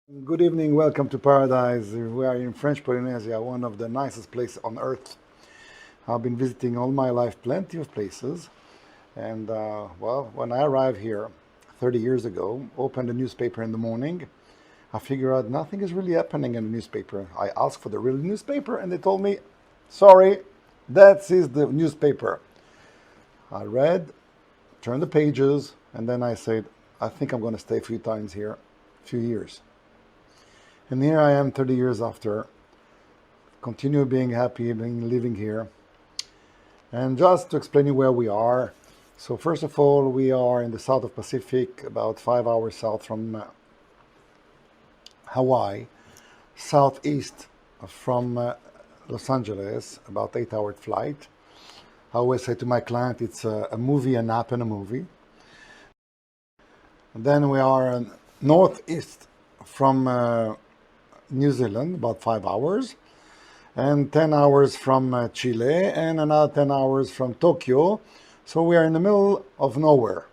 Good evening, welcome to paradise. We are in French Polynesia, one of the nicest places on earth. I've been visiting all my life plenty of places, and well, when I arrived here 30 years ago, opened a newspaper in the morning, I figured out nothing is really happening in the newspaper. I asked for the real newspaper and they told me, sorry, that is the newspaper. I read, turned the pages, and then I said, I think I'm going to stay a few times here, a few years. And here I am 30 years after, continue being happy, living here. And just to explain you where we are. So first of all, we are in the south of Pacific, about 5 hours south from Hawaii, southeast from Los Angeles, about 8-hour flight. I always say to my client, it's a movie, a nap and a movie. And then we are northeast from New Zealand, about 5 hours, and 10 hours from Chile, and another 10 hours from Tokyo. So we are in the middle of nowhere.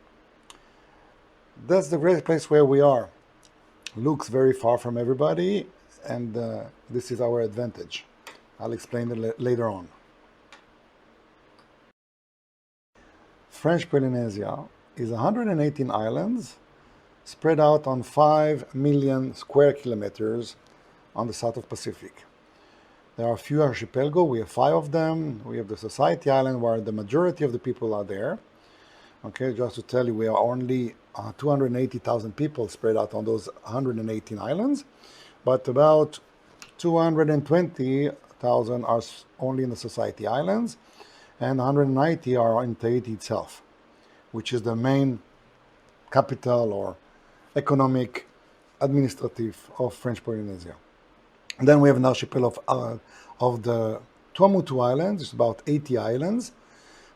That's the great place where we are. Looks very far from everybody, and this is our advantage. I'll explain it later on. French Polynesia is 118 islands spread out on 5 million square kilometers on the south of Pacific. There are a few archipelagos, we have 5 of them. We have the Society Island where the majority of the people are there. Okay, just to tell you, we are only 280,000 people spread out on those 118 islands, but about 220,000 are only in the Society Islands, and 190 are in Tahiti itself, which is the main capital or economic, administrative of French Polynesia. And then we have an archipelago of the Tuamotu Islands. It's about 80 islands,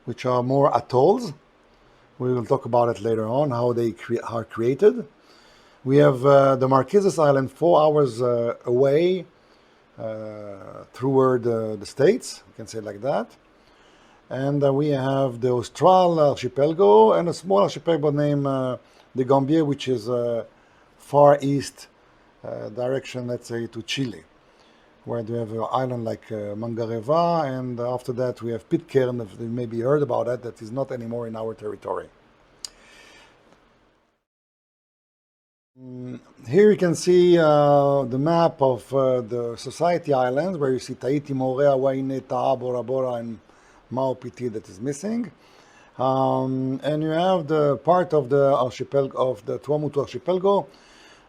which are more atolls. We will talk about it later on, how they are created. We have the Marquesas Island 4 hours away toward the States, we can say it like that. And we have the Austral Archipelago and a small archipelago named the Gambier, which is far east direction, let's say, to Chile, where we have an island like Mangareva, and after that we have Pitcairn, if you maybe heard about it, that is not anymore in our territory. Here you can see the map of the Society Islands, where you see Tahiti, Moorea, Waine, Taha, Bora Bora, and Maupiti that is missing. And you have the part of the archipelago, of the Tuamotu Archipelago,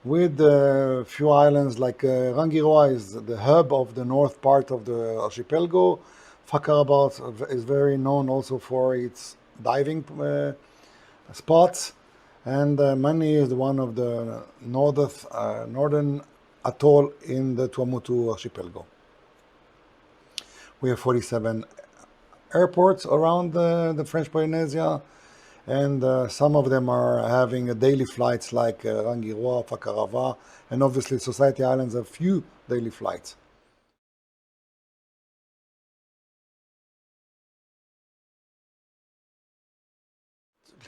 with a few islands like Rangiroa is the hub of the north part of the archipelago. Whakarabat is very known also for its diving spots, and Mani is one of the northern atoll in the Tuamotu Archipelago. We have 47 airports around the French Polynesia, and some of them are having daily flights like Rangiroa, Whakarava, and obviously Society Islands have few daily flights.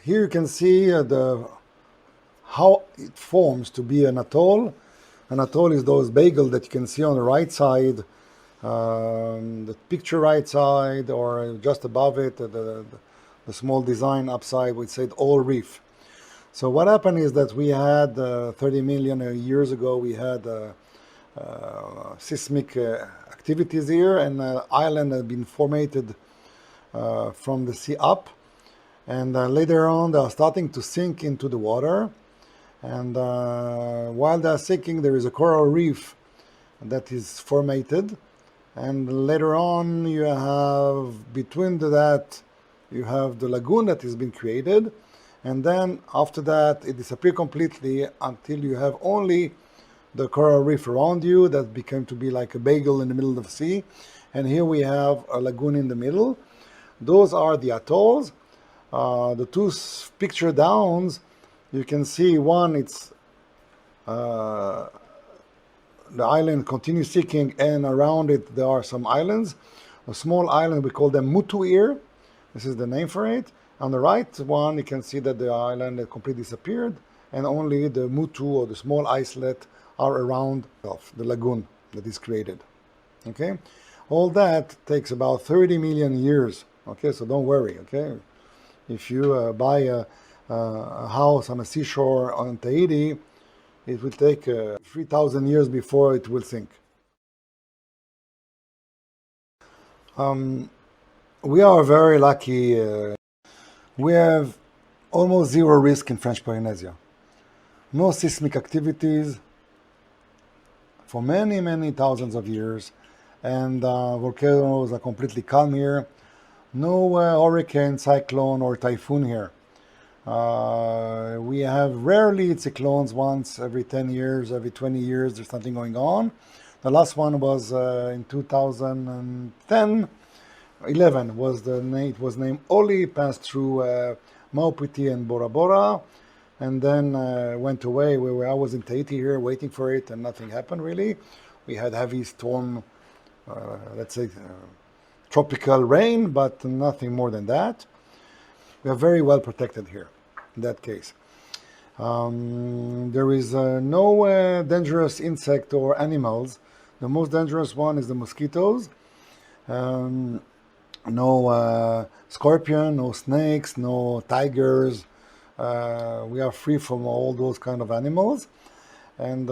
Here you can see how it forms to be an atoll. An atoll is those bagels that you can see on the right side, the picture right side, or just above it, the small design upside, which said all reef. So what happened is that we had 30 million years ago, we had seismic activities here, and the island had been formated from the sea up, and later on they are starting to sink into the water, and while they are sinking there is a coral reef that is formated, and later on you have between that you have the lagoon that has been created, and then after that it disappears completely until you have only the coral reef around you that became to be like a bagel in the middle of the sea, and here we have a lagoon in the middle. Those are the atolls. The two picture downs, you can see one, it's the island continues sinking, and around it there are some islands. A small island, we call them Mutu here. This is the name for it. On the right one, you can see that the island had completely disappeared, and only the Mutu, or the small islet, are around the lagoon that is created. Okay, all that takes about 30 million years. Okay, so don't worry. Okay, if you buy a house on a seashore on Tahiti, it will take 3,000 years before it will sink. We are very lucky. We have almost zero risk in French Polynesia. No seismic activities for many, many thousands of years, and volcanoes are completely calm here. No hurricane, cyclone, or typhoon here. We have rarely cyclones. Once every 10 years, every 20 years, there's something going on. The last one was in 2010. 11 was the name. It was named Oli, passed through Maupiti and Bora Bora, and then went away. I was in Tahiti here waiting for it, and nothing happened really. We had heavy storm, let's say tropical rain, but nothing more than that. We are very well protected here in that case. There is no dangerous insect or animals. The most dangerous one is the mosquitoes. No scorpion, no snakes, no tigers. We are free from all those kind of animals. And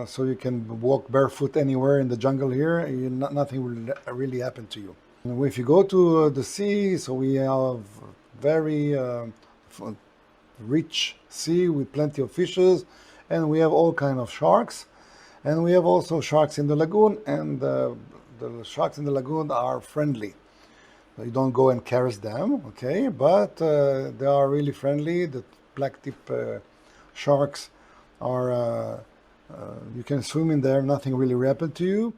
so you can walk barefoot anywhere in the jungle here. Nothing will really happen to you. And if you go to the sea, so we have very rich sea with plenty of fishes, and we have all kind of sharks. And we have also sharks in the lagoon, and the sharks in the lagoon are friendly. You don't go and caress them, okay? But they are really friendly. The black tip sharks are, you can swim in there, nothing really happened to you.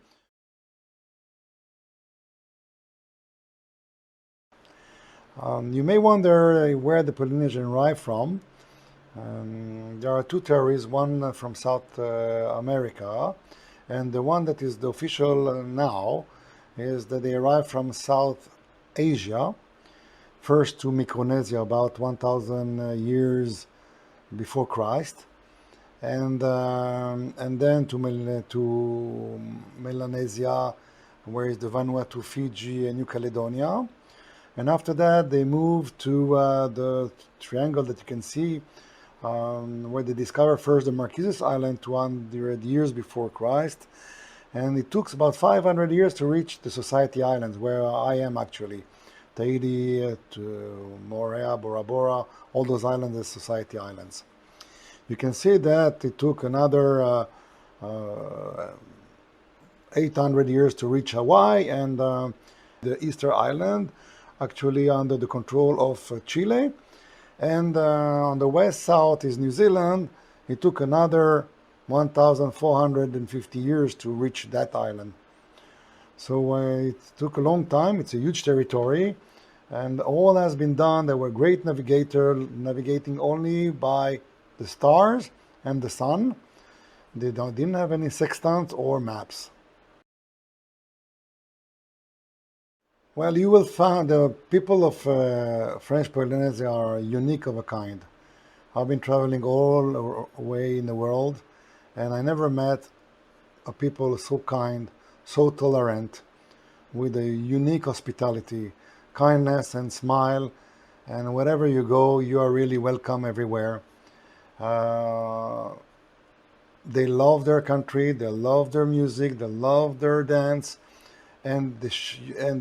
You may wonder where the Polynesian arrived from. There are two theories, one from South America, and the one that is the official now is that they arrived from South Asia, first to Micronesia about 1,000 years before Christ, and then to Melanesia, where is the Vanuatu, Fiji, and New Caledonia. And after that, they moved to the triangle that you can see, where they discovered first the Marquesas Island 200 years before Christ. And it took about 500 years to reach the Society Islands, where I am actually. Tahiti, Moorea, Bora Bora, all those islands are Society Islands. You can see that it took another 800 years to reach Hawaii, and the Easter Island, actually under the control of Chile. And on the west south is New Zealand. It took another 1,450 years to reach that island. So it took a long time. It's a huge territory, and all has been done. They were great navigators, navigating only by the stars and the sun. They didn't have any sextants or maps. Well, you will find the people of French Polynesia are unique of a kind. I've been traveling all the way in the world, and I never met a people so kind, so tolerant, with a unique hospitality, kindness and smile, and wherever you go, you are really welcome everywhere. They love their country, they love their music, they love their dance, and they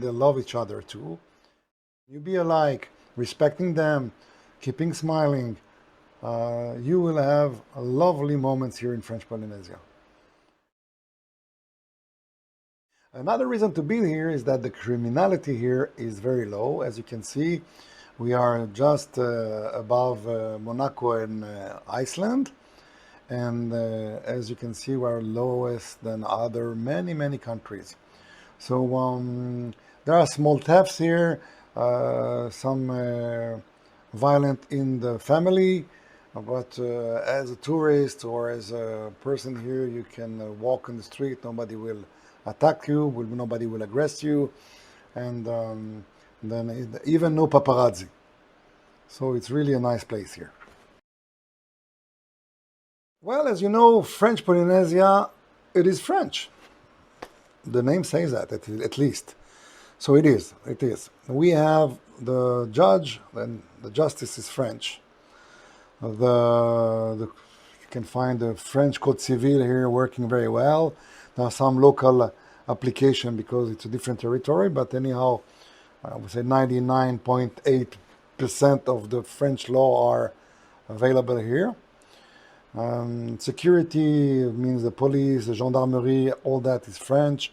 love each other too. You be alike, respecting them, keeping smiling. You will have lovely moments here in French Polynesia. Another reason to be here is that the criminality here is very low. As you can see, we are just above Monaco and Iceland. And as you can see, we are lowest than other many countries. So there are small thefts here, some violent in the family, but as a tourist or as a person here, you can walk on the street, nobody will attack you, nobody will aggress you, and then even no paparazzi. So it's really a nice place here. Well, as you know, French Polynesia, it is French. The name says that, at least. So it is. It is. We have the judge, and the justice is French. You can find the French Code Civil here working very well. There are some local application because it's a different territory, but anyhow, I would say 99.8% of the French law are available here. Security means the police, the gendarmerie, all that is French.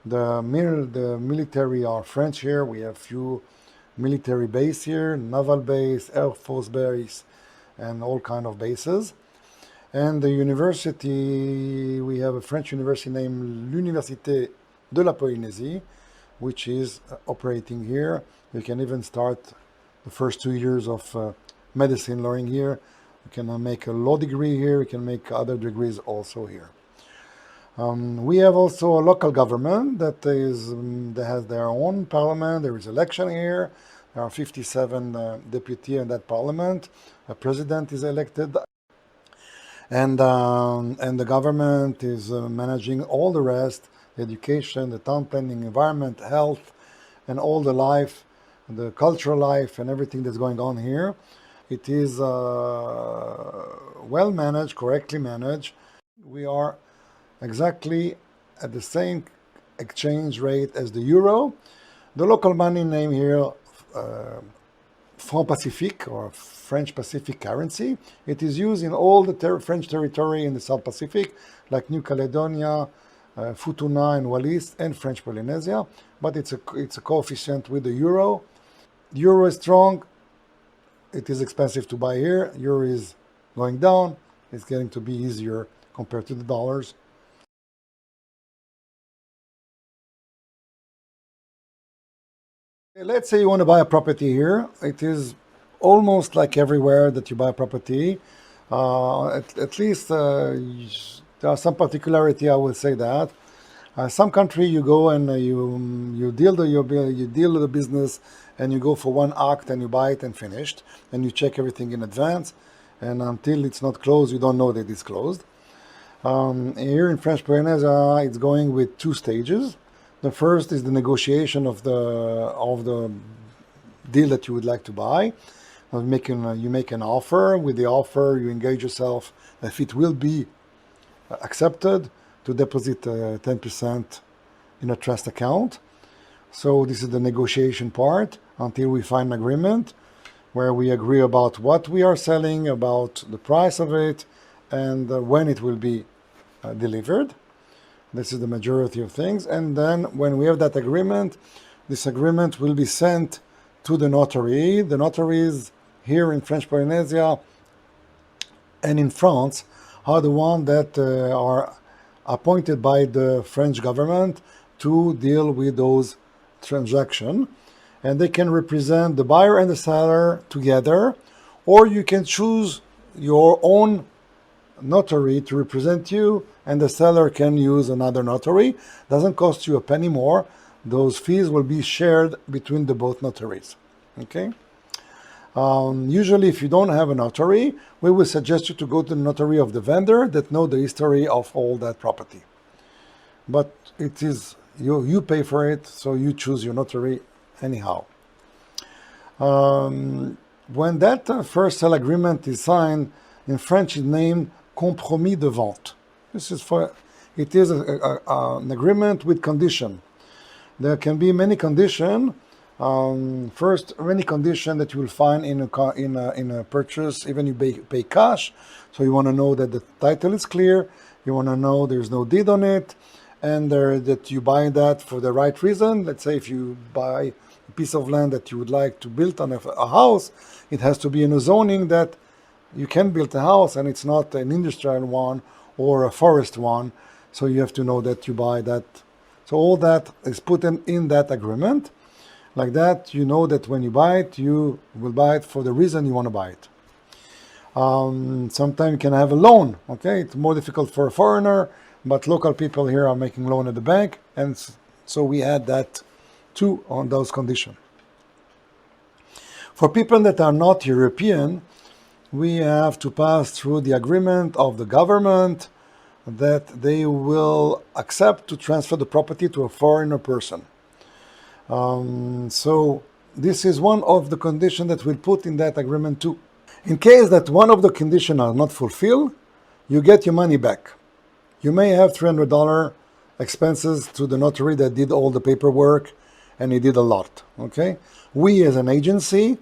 The military are French here. We have few military base here, naval base, air force base, and all kind of bases. And the university, we have a French university named l'Université de la Polynésie, which is operating here. You can even start the first 2 years of medicine learning here. You can make a law degree here. You can make other degrees also here. We have also a local government that has their own parliament. There is election here. There are 57 deputies in that parliament. A president is elected, and the government is managing all the rest: the education, the town planning, environment, health, and all the life, the cultural life, and everything that's going on here. It is well managed, correctly managed. We are exactly at the same exchange rate as the euro. The local money name here, franc Pacific or French Pacific currency. It is used in all the French territory in the South Pacific, like New Caledonia, Futuna and Wallis, and French Polynesia. But it's a coefficient with the euro. Euro is strong. It is expensive to buy here. Euro is going down. It's getting to be easier compared to the dollars. Let's say you want to buy a property here. It is almost like everywhere that you buy a property. At least there are some particularity, I will say that. Some country you go and you deal with the business, and you go for one act and you buy it and finished, and you check everything in advance, and until it's not closed, you don't know that it's closed. Here in French Polynesia, it's going with 2 stages. The first is the negotiation of the deal that you would like to buy. You make an offer. With the offer, you engage yourself if it will be accepted to deposit 10% in a trust account. So this is the negotiation part until we find an agreement where we agree about what we are selling, about the price of it, and when it will be delivered. This is the majority of things. And then when we have that agreement, this agreement will be sent to the notary. The notaries here in French Polynesia and in France are the ones that are appointed by the French government to deal with those transactions. And they can represent the buyer and the seller together, or you can choose your own notary to represent you, and the seller can use another notary. Doesn't cost you a penny more. Those fees will be shared between the both notaries. Okay. Usually, if you don't have a notary, we will suggest you to go to the notary of the vendor that know the history of all that property. But it is you pay for it, so you choose your notary anyhow. When that first sale agreement is signed, in French it's named compromis de vente. It is an agreement with condition. There can be many conditions. First, many conditions that you will find in a purchase, even you pay cash. So you want to know that the title is clear. You want to know there's no deed on it, and that you buy that for the right reason. Let's say if you buy a piece of land that you would like to build on a house, it has to be in a zoning that you can build a house, and it's not an industrial one or a forest one. So you have to know that you buy that. So all that is put in that agreement. Like that, you know that when you buy it, you will buy it for the reason you want to buy it. Sometimes you can have a loan. Okay, it's more difficult for a foreigner, but local people here are making loan at the bank, and so we add that too on those conditions. For people that are not European, we have to pass through the agreement of the government that they will accept to transfer the property to a foreigner person. So this is one of the conditions that we'll put in that agreement too. In case that one of the conditions are not fulfilled, you get your money back. You may have $300 expenses to the notary that did all the paperwork, and he did a lot, okay? We as an agency,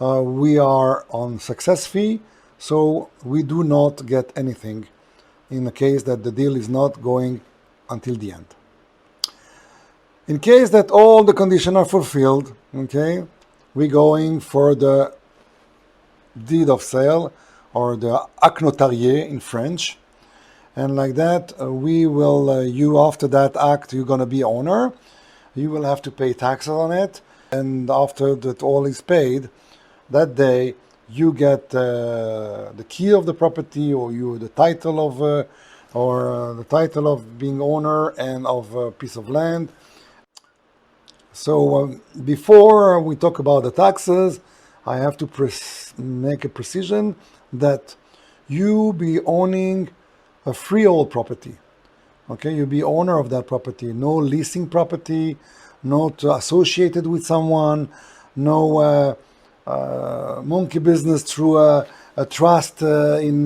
we are on success fee, so we do not get anything in the case that the deal is not going until the end. In case that all the conditions are fulfilled, okay, we're going for the deed of sale, or the 𝗖𝗛𝗦𝗧𝗘𝗥𝗦 in French. And like that, we will, you after that act, you're going to be owner. You will have to pay taxes on it. And after that all is paid, that day you get the key of the property, or the title of, the title of being owner and of a piece of land. So before we talk about the taxes, I have to make a precision that you be owning a freehold property. Okay, you be owner of that property. No leasing property, not associated with someone, no monkey business through a trust in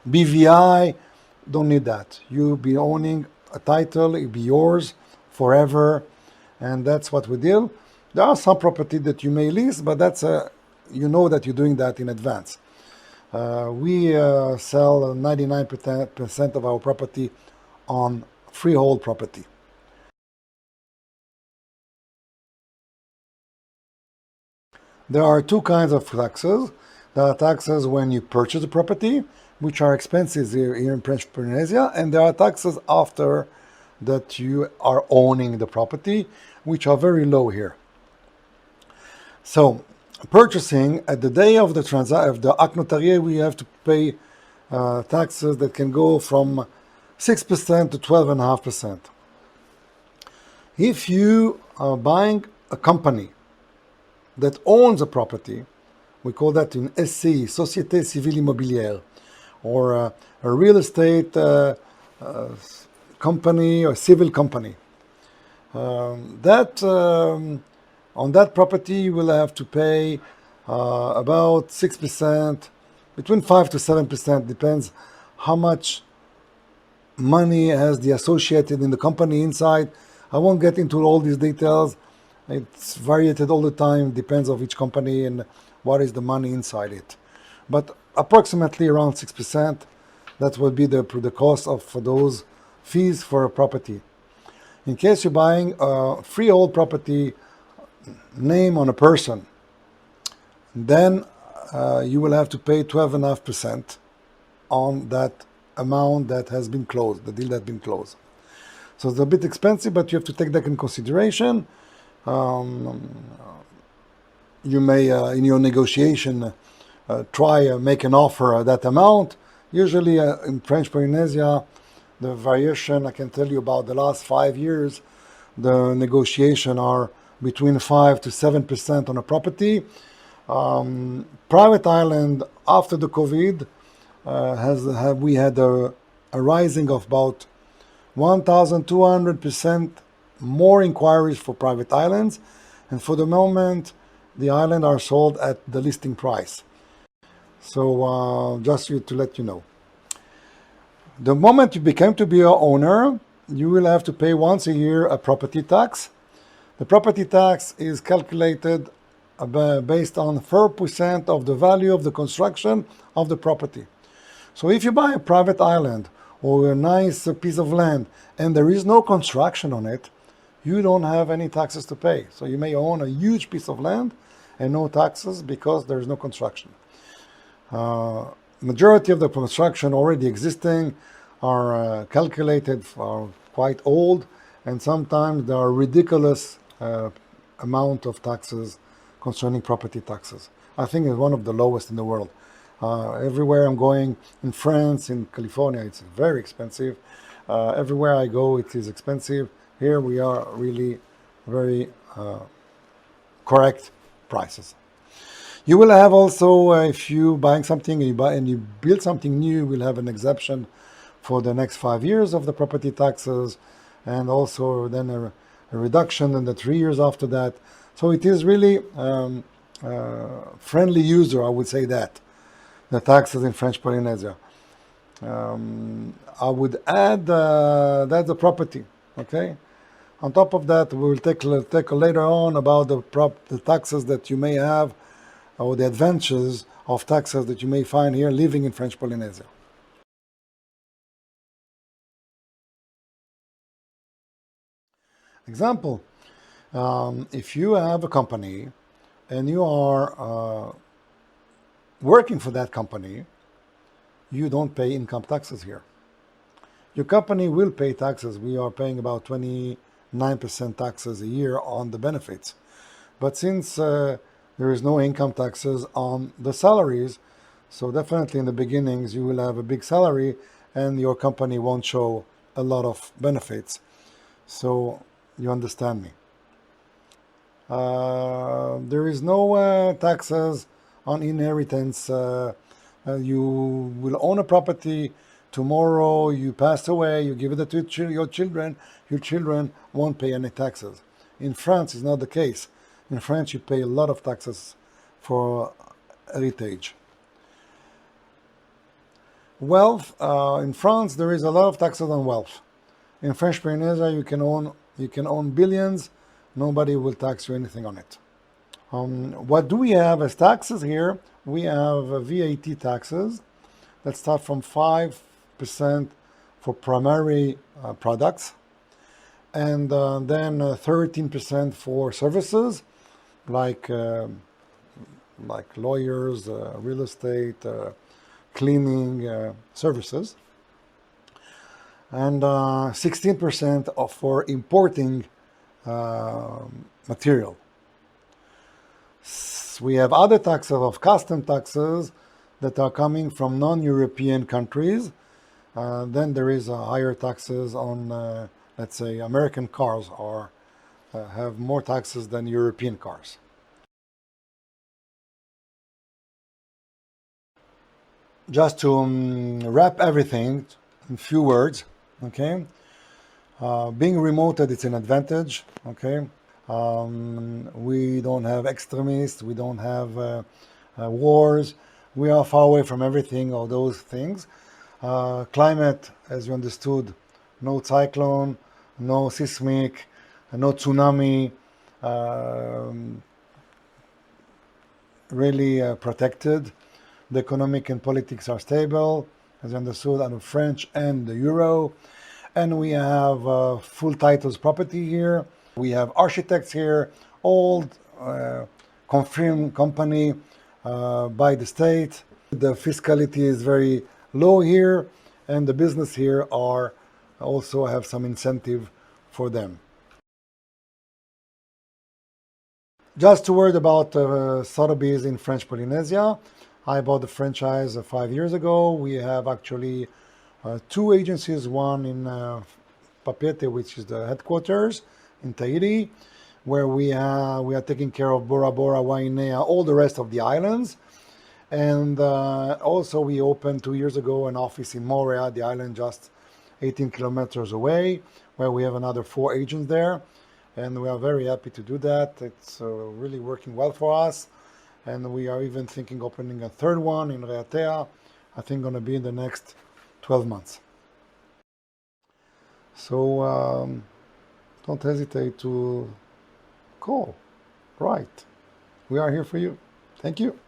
BVI. Don't need that. You be owning a title, it be yours forever, and that's what we deal. There are some property that you may lease, but that's you know that you're doing that in advance. We sell 99% of our property on freehold property. There are two kinds of taxes. There are taxes when you purchase the property, which are expensive here in French Polynesia, and there are taxes after that you are owning the property, which are very low here. So, purchasing at the day of the 𝗖𝗛𝗦𝗧𝗘𝗥𝗦, we have to pay taxes that can go from 6% to 12.5%. If you are buying a company that owns a property, we call that an SCI, Société Civile Immobilière, or a real estate company or civil company. On that property, you will have to pay about 6%, between 5 to 7%, depends how much money has the associated in the company inside. I won't get into all these details. It's variated all the time, depends on each company and what is the money inside it. But approximately around 6%, that will be the cost for those fees for a property. In case you're buying a freehold property, name on a person, then you will have to pay 12.5% on that amount that has been closed, the deal that has been closed. So it's a bit expensive, but you have to take that in consideration. You may, in your negotiation, try make an offer at that amount. Usually in French Polynesia, the variation, I can tell you about the last 5 years, the negotiation are between 5 to 7% on a property. Private island, after the COVID, we had a rising of about 1,200% more inquiries for private islands, and for the moment the islands are sold at the listing price. So just to let you know, the moment you become to be an owner, you will have to pay once a year a property tax. The property tax is calculated based on 4% of the value of the construction of the property. So if you buy a private island or a nice piece of land and there is no construction on it, you don't have any taxes to pay. So you may own a huge piece of land and no taxes because there is no construction. Majority of the construction already existing are calculated, are quite old, and sometimes there are ridiculous amount of taxes concerning property taxes. I think it's one of the lowest in the world. Everywhere I'm going, in France, in California, it's very expensive. Everywhere I go, it is expensive. Here we are really very correct prices. You will have also, if you buying something and you build something new, you will have an exemption for the next 5 years of the property taxes, and also then a reduction in the 3 years after that. So it is really friendly user, I would say that, the taxes in French Polynesia. I would add that's the property, okay? On top of that, we will take later on about the taxes that you may have, or the advantages of taxes that you may find here living in French Polynesia. Example, if you have a company and you are working for that company, you don't pay income taxes here. Your company will pay taxes. We are paying about 29% taxes a year on the benefits. But since there is no income taxes on the salaries, so definitely in the beginnings you will have a big salary and your company won't show a lot of benefits. So you understand me. There is no taxes on inheritance. You will own a property. Tomorrow you pass away, you give it to your children won't pay any taxes. In France, it's not the case. In France, you pay a lot of taxes for heritage. Wealth, in France, there is a lot of taxes on wealth. In French Polynesia, you can own billions. Nobody will tax you anything on it. What do we have as taxes here? We have VAT taxes that start from 5% for primary products, and then 13% for services like lawyers, real estate, cleaning services, and 16% for importing material. We have other taxes of custom taxes that are coming from non-European countries. Then there is higher taxes on, let's say, American cars have more taxes than European cars. Just to wrap everything in few words, okay? Being remoted, it's an advantage, okay? We don't have extremists, we don't have wars, we are far away from everything, all those things. Climate, as you understood, no cyclone, no seismic, no tsunami, really protected. The economic and politics are stable, as you understood, under French and the Euro. And we have full titles property here. We have architects here, old confirmed company by the state. The fiscality is very low here, and the business here are also have some incentive for them. Just a word about Sotheby's in French Polynesia. I bought the franchise 5 years ago. We have actually two agencies, one in Papeete, which is the headquarters in Tahiti, where we are taking care of Bora Bora, Wainea, all the rest of the islands. And also we opened 2 years ago an office in Moorea, the island just 18 kilometers away, where we have another 4 agents there. And we are very happy to do that. It's really working well for us. And we are even thinking opening a third one in Raiatea, I think going to be in the next 12 months. So don't hesitate to call, write. We are here for you. Thank you.